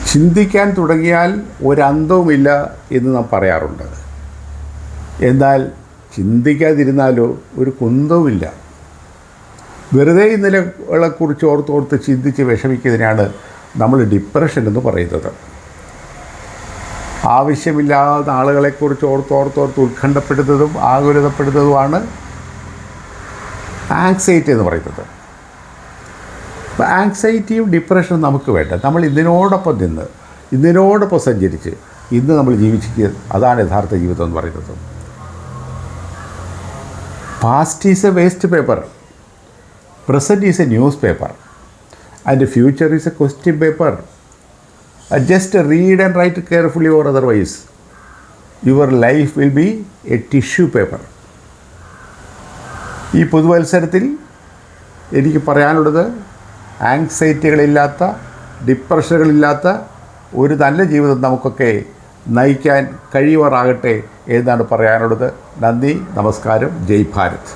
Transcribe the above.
ചിന്തിക്കാൻ തുടങ്ങിയാൽ ഒരന്തവുമില്ല എന്ന് നാം പറയാറുണ്ട്. എന്നാൽ ചിന്തിക്കാതിരുന്നാലോ ഒരു കുന്തവുമില്ല. വെറുതെ ഇന്നലെകളെക്കുറിച്ച് ഓർത്തോർത്ത് ചിന്തിച്ച് വിഷമിക്കുന്നതിനാണ് നമ്മൾ ഡിപ്രഷൻ എന്ന് പറയുന്നത്. ആവശ്യമില്ലാത്ത ആളുകളെക്കുറിച്ച് ഓർത്തോർത്തോർത്ത് ഉത്കണ്ഠപ്പെടുന്നതും ആകുലതപ്പെടുന്നതുമാണ് ആങ്സൈറ്റി എന്ന് പറയുന്നത്. അപ്പോൾ ആങ്സൈറ്റിയും ഡിപ്രഷനും നമുക്ക് വേണ്ട. നമ്മൾ ഇതിനോടൊപ്പം സഞ്ചരിച്ച് ഇന്ന് നമ്മൾ ജീവിക്കുക, അതാണ് യഥാർത്ഥ ജീവിതം എന്ന് പറയുന്നത്. Past is a waste paper, present is a news paper, and future is a question paper. Just read and write carefully, or otherwise your life will be a tissue paper. ഈ പുതുവത്സരത്തിൽ എനിക്ക് പറയാനുള്ളത്, ആങ്സൈറ്റികളില്ലാത്ത, ഡിപ്രഷനുകളില്ലാത്ത ഒരു നല്ല ജീവിതം നമുക്കൊക്കെ നയിക്കാൻ കഴിയുമാറാകട്ടെ എന്നാണ് പറയാനുള്ളത്. നന്ദി, നമസ്കാരം, ജയ് ഭാരത്.